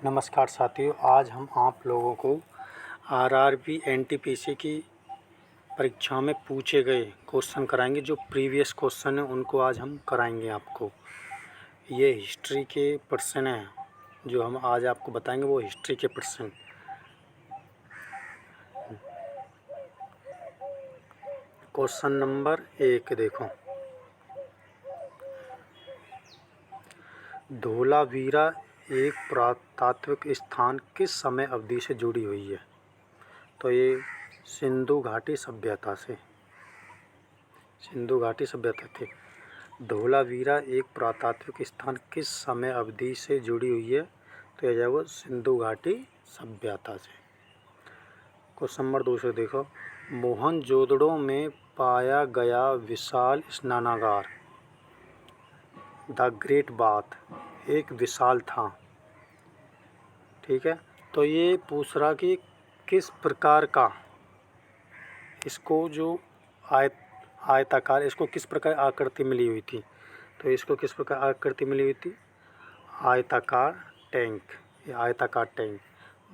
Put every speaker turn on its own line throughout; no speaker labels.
नमस्कार साथियों, आज हम आप लोगों को आरआरबी एनटीपीसी की परीक्षा में पूछे गए क्वेश्चन कराएंगे। जो प्रीवियस क्वेश्चन है उनको आज हम कराएंगे आपको। ये हिस्ट्री के प्रश्न हैं जो हम आज आपको बताएंगे, वो हिस्ट्री के प्रश्न। क्वेश्चन नंबर 1 देखो, धोलावीरा एक पुरातात्विक स्थान किस समय अवधि से जुड़ी हुई है? तो ये सिंधु घाटी सभ्यता से, सिंधु घाटी सभ्यता थी। धोलावीरा एक पुरातात्विक स्थान किस समय अवधि से जुड़ी हुई है? तो यह जाएगा सिंधु घाटी सभ्यता से। क्वेश्चन नंबर 2 से देखो, मोहनजोदड़ो में पाया गया विशाल स्नानागार द ग्रेट बाथ एक विशाल था। ठीक है, तो ये पूछ रहा कि किस प्रकार का, इसको जो आयताकार, इसको किस प्रकार आकृति मिली हुई थी? तो इसको किस प्रकार आकृति मिली हुई थी? आयताकार टैंक, ये आयताकार टैंक।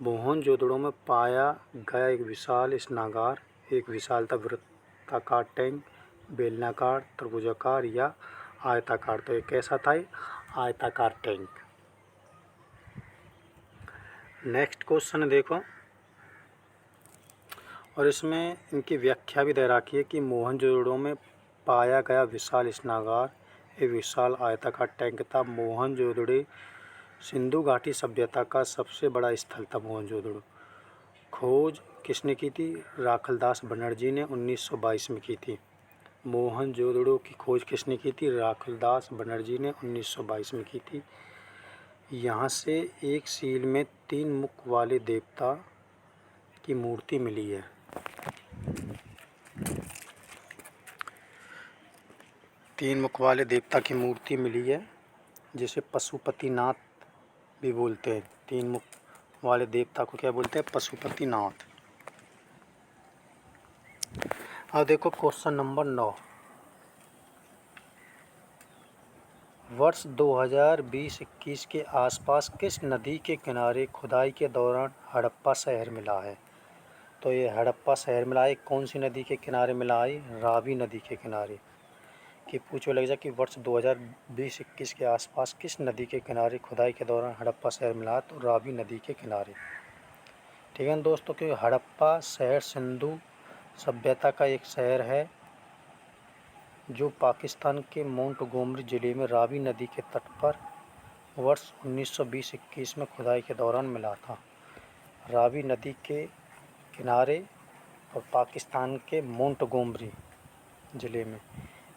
मोहनजोदड़ो में पाया गया एक विशाल स्नानागार एक विशालता वृत्ताकार टैंक, बेलनाकार, त्रिभुजाकार या आयताकार। तो ये कैसा था? आयताकार टैंक। नेक्स्ट क्वेश्चन देखो, और इसमें इनकी व्याख्या भी दे रखी है कि मोहनजोदड़ो में पाया गया विशाल स्नानागार एक विशाल आयताकार टैंक था। मोहनजोदड़ो सिंधु घाटी सभ्यता का सबसे बड़ा स्थल था। मोहनजोदड़ो खोज किसने की थी? राखलदास बनर्जी ने 1922 में की थी। मोहनजोदड़ो की खोज किसने की थी? राखलदास बनर्जी ने 1922 में की थी। यहाँ से एक सील में 3 मुख वाले देवता की मूर्ति मिली है। तीन मुख वाले देवता की मूर्ति मिली है, जिसे पशुपतिनाथ भी बोलते हैं। 3 मुख वाले देवता को क्या बोलते हैं? पशुपतिनाथ। अब देखो क्वेश्चन नंबर 9, वर्ष 2020-21 के आसपास किस नदी के किनारे खुदाई के दौरान हड़प्पा शहर मिला है? तो ये हड़प्पा शहर मिला है कौन सी नदी के किनारे मिला है? रावी नदी के किनारे। कि पूछो लग जाए कि वर्ष 2020-21 के आसपास किस नदी के किनारे खुदाई के दौरान हड़प्पा शहर मिला है? तो रावी नदी के किनारे। ठीक है दोस्तों, कि हड़प्पा शहर सिंधु सभ्यता का एक शहर है जो पाकिस्तान के मोंटगोमरी ज़िले में रावी नदी के तट पर वर्ष 1920-21 में खुदाई के दौरान मिला था। रावी नदी के किनारे और पाकिस्तान के मोंटगोमरी ज़िले में।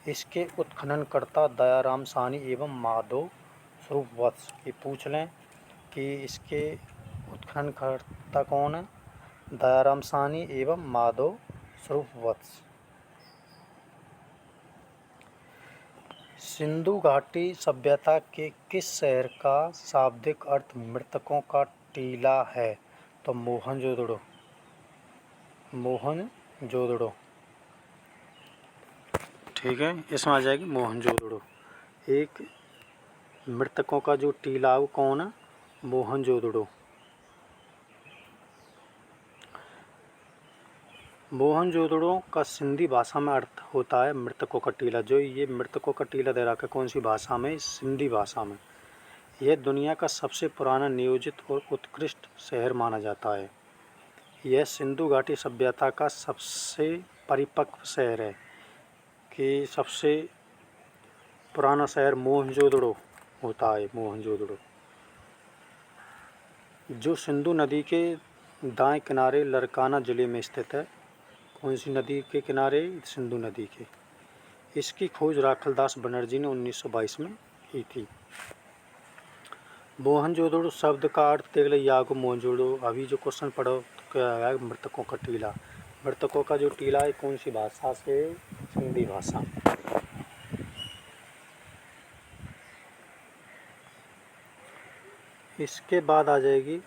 इसके उत्खननकर्ता दयाराम साहनी एवं माधव स्वरूप वत्स। ये पूछ लें कि इसके उत्खननकर्ता कौन है? दयाराम साहनी एवं माधव स्वरूप वत्स। सिंधु घाटी सभ्यता के किस शहर का शाब्दिक अर्थ मृतकों का टीला है? तो मोहनजोदड़ो। मोहनजोदड़ो। ठीक है, इसमें आ जाएगी मोहनजोदड़ो। एक मृतकों का जो टीला वो कौन है? मोहनजोदड़ो। मोहनजोदड़ो का सिंधी भाषा में अर्थ होता है मृतकों का टीला। जो ये मृतकों का टीला दे रखा है कौन सी भाषा में? सिंधी भाषा में। यह दुनिया का सबसे पुराना नियोजित और उत्कृष्ट शहर माना जाता है। यह सिंधु घाटी सभ्यता का सबसे परिपक्व शहर है। कि सबसे पुराना शहर मोहनजोदड़ो होता है। मोहनजोदड़ो जो सिंधु नदी के दाएं किनारे लरकाना ज़िले में स्थित है। कौन सी नदी के किनारे? सिंधु नदी के। इसकी खोज राखलदास बनर्जी ने 1922 में की थी। मोहनजोदड़ो शब्द का अर्थ देख ले, यागो मोहनजोदड़ो। अभी जो क्वेश्चन पढ़ो तो क्या है? मृतकों का टीला। मृतकों का जो टीला है कौन सी भाषा से? सिंधी भाषा। इसके बाद आ जाएगी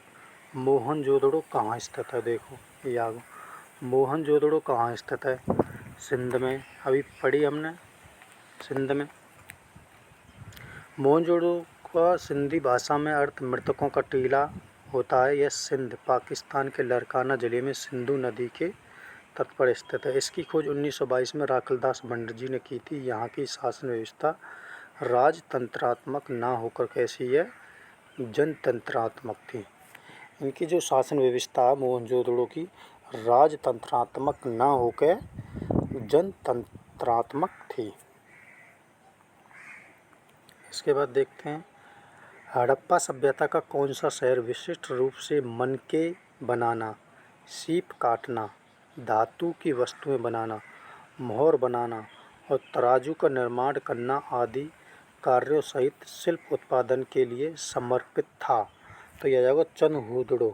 मोहनजोदड़ो कहाँ स्थित है। देखो यागो, मोहनजोदड़ो कहाँ स्थित है? सिंध में। अभी पढ़ी हमने, सिंध में। मोहनजोदड़ो का सिंधी भाषा में अर्थ मृतकों का टीला होता है। यह सिंध पाकिस्तान के लारकाना जिले में सिंधु नदी के तट पर स्थित है। इसकी खोज 1922 में राखलदास बनर्जी ने की थी। यहाँ की शासन व्यवस्था राजतंत्रात्मक ना होकर कैसी है, जनतंत्रात्मक थी। इनकी जो शासन व्यवस्था है मोहनजोदड़ो की, राजतंत्रात्मक ना होकर जनतंत्रात्मक थी। इसके बाद देखते हैं हड़प्पा सभ्यता का कौन सा शहर विशिष्ट रूप से मनके बनाना, सीप काटना, धातु की वस्तुएं बनाना, मोहर बनाना और तराजू का निर्माण करना आदि कार्यों सहित शिल्प उत्पादन के लिए समर्पित था? तो यह जाएगा चनहुदड़ो।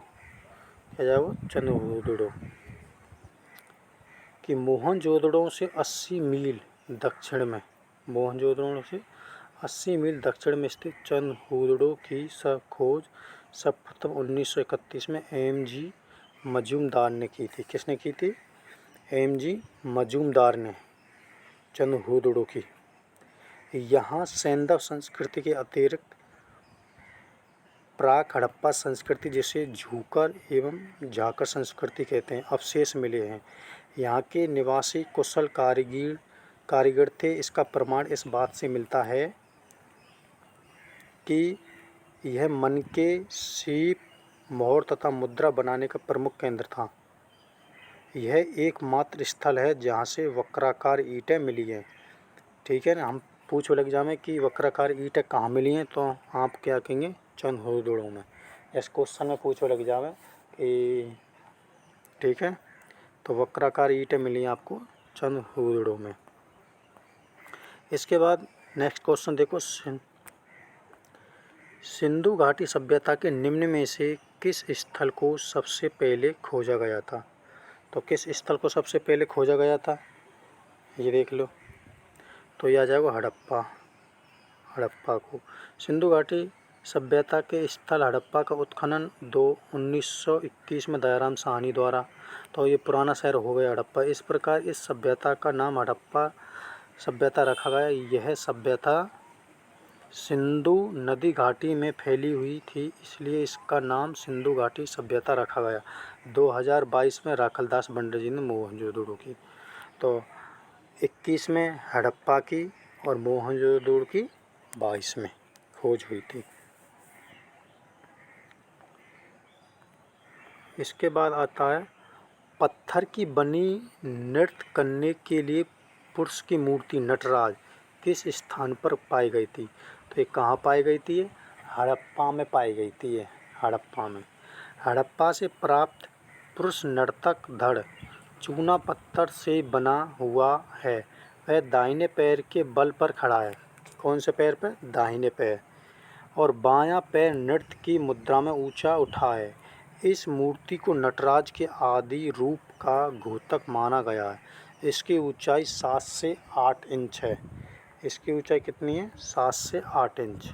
क्या जाएगा? चनहुदड़ो। कि मोहनजोदड़ो से 80 मील दक्षिण में, मोहनजोदड़ो से 80 मील दक्षिण में स्थित चनहुदड़ो की खोज सर्वप्रथम 1931 में एम.जी. मजूमदार ने की थी। किसने की थी? एम.जी. मजूमदार ने चनहुदड़ो की। यहाँ सैंधव संस्कृति के अतिरिक्त प्राक हड़प्पा संस्कृति, जिसे झूकर एवं झाकर संस्कृति कहते हैं, अवशेष मिले हैं। यहाँ के निवासी कुशल कारीगर थे। इसका प्रमाण इस बात से मिलता है कि यह मनके, सीप, मोहर तथा मुद्रा बनाने का प्रमुख केंद्र था। यह एकमात्र स्थल है जहाँ से वक्राकार ईंटें मिली हैं। ठीक है ना, हम पूछो एग्जाम में कि वक्राकार ईंटें कहाँ मिली हैं, तो आप क्या कहेंगे? चनहुदड़ो में। इस क्वेश्चन में पूछो एग्जाम में कि ठीक है, तो वक्राकार ईंटें मिली हैं आपको चनहुदड़ो में। इसके बाद नेक्स्ट क्वेश्चन देखो, सिंधु घाटी सभ्यता के निम्न में से किस स्थल को सबसे पहले खोजा गया था? तो किस स्थल को सबसे पहले खोजा गया था, ये देख लो। तो यह आ जाएगा हड़प्पा को। सिंधु घाटी सभ्यता के स्थल हड़प्पा का उत्खनन 1921 में दयाराम साहनी द्वारा, तो ये पुराना शहर हो गया हड़प्पा। इस प्रकार इस सभ्यता का नाम हड़प्पा सभ्यता रखा गया। यह सभ्यता सिंधु नदी घाटी में फैली हुई थी, इसलिए इसका नाम सिंधु घाटी सभ्यता रखा गया। 2022 में राखलदास बनर्जी ने मोहनजोदड़ो की। तो 21 में हड़प्पा की और मोहनजोदड़ो की 22 में खोज हुई थी। इसके बाद आता है पत्थर की बनी नृत्य करने के लिए पुरुष की मूर्ति नटराज किस स्थान पर पाई गई थी? तो ये कहाँ पाई गई थी? हड़प्पा में पाई गई थी। ये हड़प्पा में। हड़प्पा से प्राप्त पुरुष नर्तक धड़ चूना पत्थर से बना हुआ है। वह दाहिने पैर के बल पर खड़ा है। कौन से पैर पर? दाहिने पैर। और बायां पैर नृत्य की मुद्रा में ऊंचा उठा है। इस मूर्ति को नटराज के आदि रूप का द्योतक माना गया है। इसकी ऊंचाई 7 से 8 इंच है। इसकी ऊंचाई कितनी है? 7 से 8 इंच।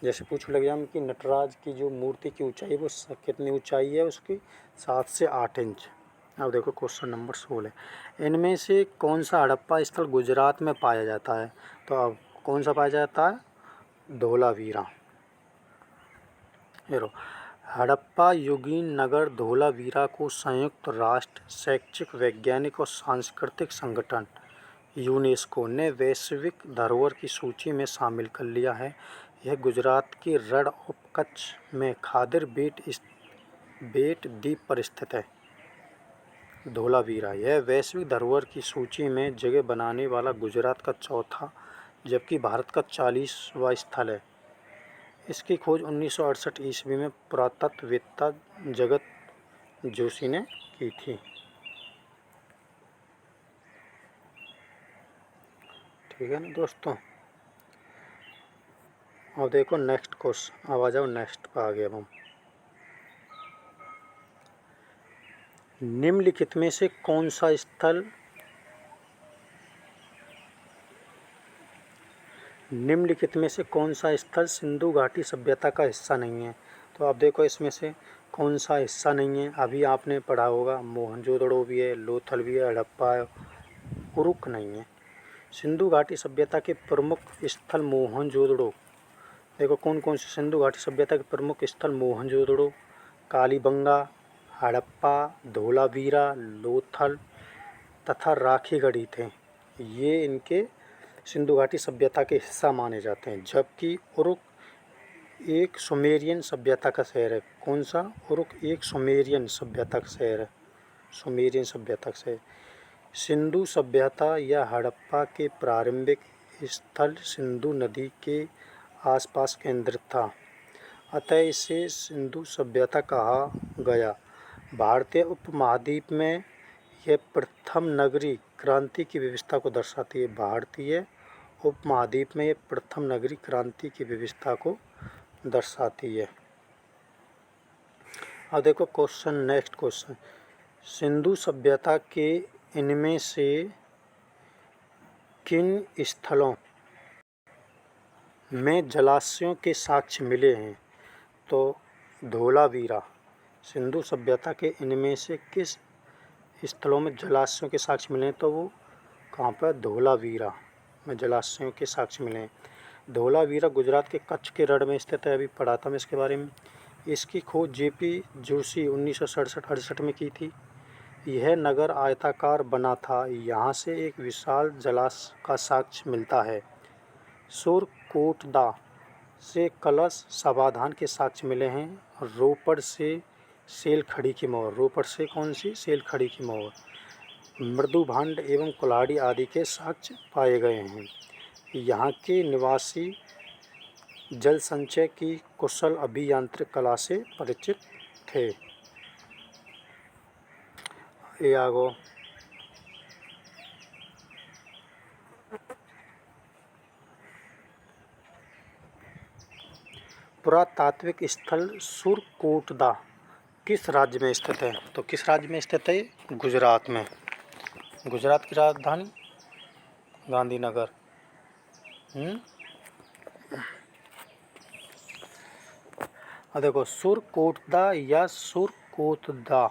जैसे पूछ लग जाए कि नटराज की जो मूर्ति की ऊंचाई वो कितनी ऊंचाई है उसकी? 7 से 8 इंच। अब देखो क्वेश्चन नंबर 16, इनमें से कौन सा हड़प्पा स्थल गुजरात में पाया जाता है? तो अब कौन सा पाया जाता है? धोलावीरा। हड़प्पा युगीन नगर धोलावीरा को संयुक्त राष्ट्र शैक्षिक, वैज्ञानिक और सांस्कृतिक संगठन यूनेस्को ने वैश्विक धरोहर की सूची में शामिल कर लिया है। यह गुजरात के रण ऑफ कच्छ में खादिर बेट द्वीप पर स्थित है। धोलावीरा यह वैश्विक धरोहर की सूची में जगह बनाने वाला गुजरात का चौथा जबकि भारत का 40वां स्थल है। इसकी खोज 1968 ईस्वी में पुरातत्ववेत्ता जगत जोशी ने की थी। ठीक है ना दोस्तों। अब देखो नेक्स्ट क्वेश्चन। अब आ जाओ नेक्स्ट पर आगे। अब हम निम्नलिखित में से कौन सा स्थल सिंधु घाटी सभ्यता का हिस्सा नहीं है? तो आप देखो इसमें से कौन सा हिस्सा नहीं है। अभी आपने पढ़ा होगा मोहनजोदड़ो भी है, लोथल भी है, हड़प्पा है, उरुक नहीं है। सिंधु घाटी सभ्यता के प्रमुख स्थल मोहनजोदड़ो देखो कौन कौन से सिंधु घाटी सभ्यता के प्रमुख स्थल मोहनजोदड़ो, कालीबंगा, हड़प्पा, धोलावीरा, लोथल तथा राखीगढ़ी थे। ये इनके सिंधु घाटी सभ्यता के हिस्सा माने जाते हैं। जबकि उरुक एक सुमेरियन सभ्यता का शहर है। कौन सा? उरुक एक सुमेरियन सभ्यता का शहर है। सुमेरियन सभ्यता का शहर। सिंधु सभ्यता या हड़प्पा के प्रारंभिक स्थल सिंधु नदी के आसपास केंद्रित था, अतः इसे सिंधु सभ्यता कहा गया। भारतीय उपमहाद्वीप में यह प्रथम नगरीय क्रांति की व्यवस्था को दर्शाती है। भारतीय उपमहाद्वीप में यह प्रथम नगरीय क्रांति की व्यवस्था को दर्शाती है। अब देखो क्वेश्चन, नेक्स्ट क्वेश्चन, सिंधु सभ्यता के इनमें से किन स्थलों में जलाशयों के साक्ष्य मिले हैं? तो धोलावीरा। सिंधु सभ्यता के इनमें से किस स्थलों में जलाशयों के साक्ष्य मिले हैं? तो वो कहाँ पर? धोलावीरा में जलाशयों के साक्ष्य मिले हैं। धोलावीरा गुजरात के कच्छ के रण में स्थित है। अभी पढ़ा था मैं इसके बारे में। इसकी खोज जेपी जोशी 1967-68 में की थी। यह नगर आयताकार बना था। यहाँ से एक विशाल जलाशय का साक्ष्य मिलता है। सुरकोटदा से कलश समाधान के साक्ष्य मिले हैं। रोपड़ से सेलखड़ी की मोहर। रोपड़ से कौन सी? सेलखड़ी की मोहर। मृदुभांड एवं कुल्हाड़ी आदि के साक्ष्य पाए गए हैं। यहाँ के निवासी जल संचय की कुशल अभियांत्रिक कला से परिचित थे। ये आगो पुरातात्विक स्थल सुरकोटदा किस राज्य में स्थित है? तो किस राज्य में स्थित है? गुजरात में। गुजरात की राजधानी गांधीनगर। अब देखो सुरकोटदा या सुरकोतदा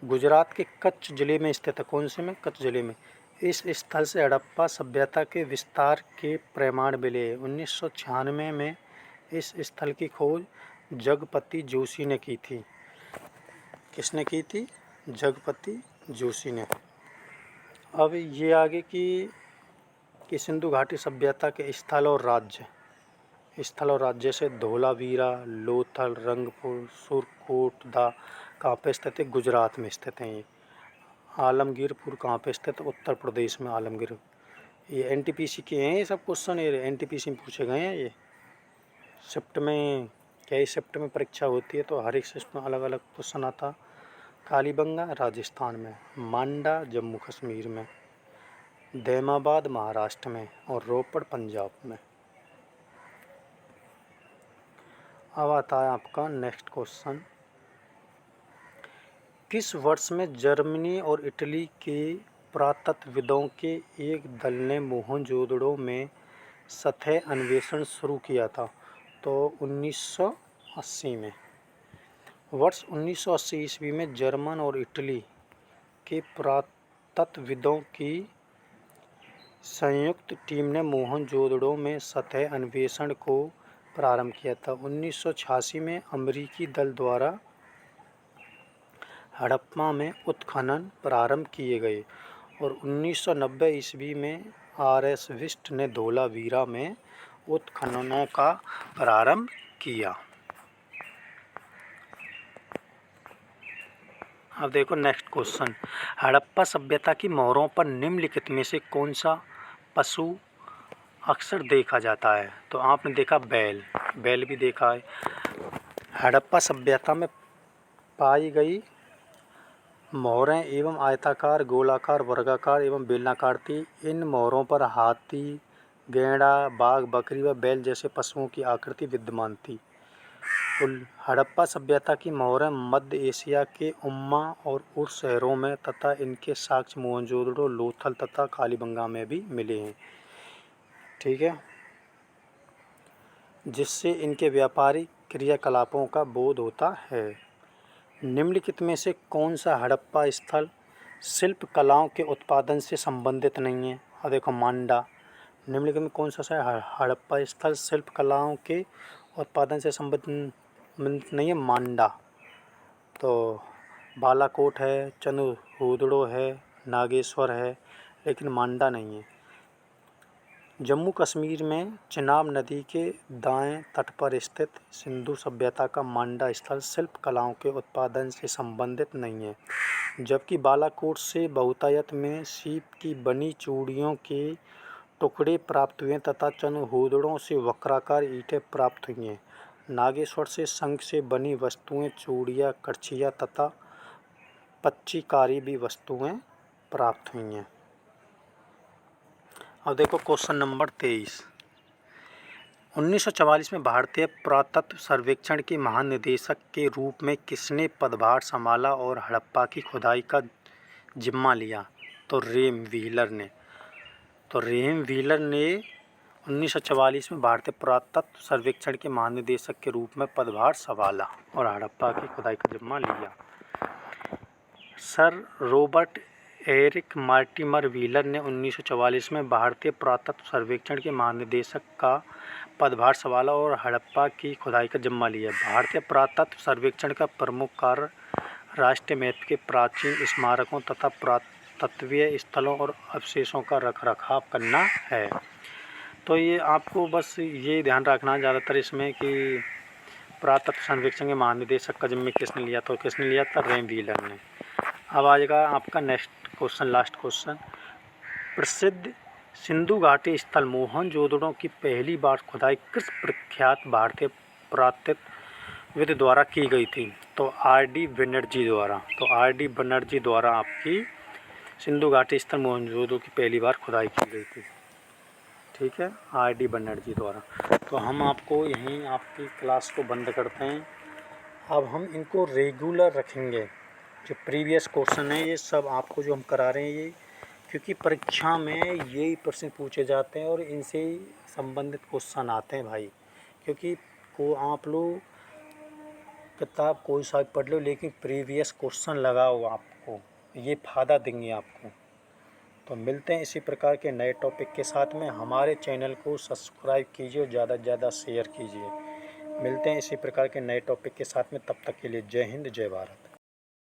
गुजरात के कच्छ जिले में स्थित है। कौन से में? कच्छ जिले में। इस स्थल से हड़प्पा सभ्यता के विस्तार के प्रमाण मिले। 1996 में इस स्थल की खोज जगपति जोशी ने की थी। किसने की थी? जगपति जोशी ने। अब ये आगे की सिंधु घाटी सभ्यता के स्थल और राज्य। स्थल और राज्य से धोलावीरा, लोथल, रंगपुर, सुरकोटदा कहाँ पे स्थित है? गुजरात में स्थित हैं ये। आलमगीरपुर कहाँ पे स्थित है? उत्तर प्रदेश में आलमगीर। ये एनटीपीसी के हैं ये सब क्वेश्चन। ये एनटीपीसी में पूछे गए हैं। ये शिफ्ट में कई शिफ्ट में परीक्षा होती है, तो हर एक शिफ्ट में अलग अलग क्वेश्चन आता। कालीबंगा राजस्थान में, मांडा जम्मू कश्मीर में, दैमाबाद महाराष्ट्र में और रोपड़ पंजाब में। अब आता है आपका नेक्स्ट क्वेश्चन, किस वर्ष में जर्मनी और इटली के पुरातत्वविदों के एक दल ने मोहनजोदड़ो में सतह अन्वेषण शुरू किया था? तो 1980 में। वर्ष 1980 ईस्वी में जर्मन और इटली के पुरातत्वविदों की संयुक्त टीम ने मोहनजोदड़ो में सतह अन्वेषण को प्रारंभ किया था। 1986 में अमेरिकी दल द्वारा हड़प्पा में उत्खनन प्रारंभ किए गए और 1990 ईस्वी में आर.एस. विस्ट ने धोलावीरा में उत्खननों का प्रारंभ किया। अब देखो नेक्स्ट क्वेश्चन, हड़प्पा सभ्यता की मोहरों पर निम्नलिखित में से कौन सा पशु अक्सर देखा जाता है? तो आपने देखा बैल, बैल भी देखा है। हड़प्पा सभ्यता में पाई गई मोहरें एवं आयताकार, गोलाकार, वर्गाकार एवं बेलनाकार थी। इन मोहरों पर हाथी, गैंडा, बाघ, बकरी व बैल जैसे पशुओं की आकृति विद्यमान थी। हड़प्पा सभ्यता की मोहरें मध्य एशिया के उम्मा और उर शहरों में तथा इनके साक्ष्य मोहनजोदड़ो, लोथल तथा कालीबंगा में भी मिले हैं। ठीक है, जिससे इनके व्यापारिक क्रियाकलापों का बोध होता है। निम्नलिखित में से कौन सा हड़प्पा स्थल शिल्प कलाओं के उत्पादन से संबंधित नहीं है? और देखो मांडा, निम्नलिखित में कौन सा है? हड़प्पा स्थल शिल्प कलाओं के उत्पादन से संबंधित नहीं है। मांडा। तो बालाकोट है, चंद्रहूदड़ो है, नागेश्वर है, लेकिन मांडा नहीं है। जम्मू कश्मीर में चिनाब नदी के दाएं तट पर स्थित सिंधु सभ्यता का मांडा स्थल शिल्प कलाओं के उत्पादन से संबंधित नहीं है, जबकि बालाकोट से बहुतायत में सीप की बनी चूड़ियों के टुकड़े प्राप्त हुए तथा चंद्रहूदड़ों से वक्राकार ईंटें प्राप्त हुई हैं। नागेश्वर से शंख से बनी वस्तुएं, चूड़ियाँ, करछियाँ तथा पच्चीकारी भी वस्तुएं प्राप्त हुई हैं। अब देखो क्वेश्चन नंबर 23। 1944 में भारतीय पुरातत्व सर्वेक्षण के महानिदेशक के रूप में किसने पदभार संभाला और हड़प्पा की खुदाई का जिम्मा लिया? तो रेम व्हीलर ने। 1944 में भारतीय पुरातत्व सर्वेक्षण के महानिदेशक के रूप में पदभार संभाला और हड़प्पा की खुदाई का जिम्मा लिया। Sir Robert Eric Mortimer Wheeler ने 1944 में भारतीय पुरातत्व सर्वेक्षण के महानिदेशक का पदभार संभाला और हड़प्पा की खुदाई का जिम्मा लिया। भारतीय पुरातत्व सर्वेक्षण का प्रमुख कार्य राष्ट्रीय महत्व के प्राचीन स्मारकों तथा पुरातत्वीय स्थलों और अवशेषों का रखरखाव करना है। तो ये आपको बस ये ध्यान रखना ज़्यादातर इसमें कि पुरातत्व सर्वेक्षण के महानिदेशक का जिम्मा किसने लिया? तो किसने लिया था? रेम व्हीलर ने। अब आ जाएगा आपका नेक्स्ट क्वेश्चन, लास्ट क्वेश्चन। प्रसिद्ध सिंधु घाटी स्थल मोहनजोदड़ो की पहली बार खुदाई किस प्रख्यात भारतीय पुरातत्वविद द्वारा की गई थी? तो R.D. बनर्जी द्वारा। तो R.D. बनर्जी द्वारा आपकी सिंधु घाटी स्थल मोहनजोदड़ो की पहली बार खुदाई की गई थी। ठीक है, R.D. बनर्जी द्वारा। तो हम आपको यहीं आपकी क्लास को बंद करते हैं। अब हम इनको रेगुलर रखेंगे। जो प्रीवियस क्वेश्चन है ये सब आपको जो हम करा रहे हैं, ये क्योंकि परीक्षा में यही प्रश्न पूछे जाते हैं और इनसे ही संबंधित क्वेश्चन आते हैं भाई। क्योंकि को आप लोग किताब कोई सा पढ़ लो, लेकिन प्रीवियस क्वेश्चन लगाओ, आपको ये फ़ायदा देंगे आपको। तो मिलते हैं इसी प्रकार के नए टॉपिक के साथ में। हमारे चैनल को सब्सक्राइब कीजिए और ज़्यादा से ज़्यादा शेयर कीजिए। मिलते हैं इसी प्रकार के नए टॉपिक के साथ में। तब तक के लिए जय हिंद, जय भारत।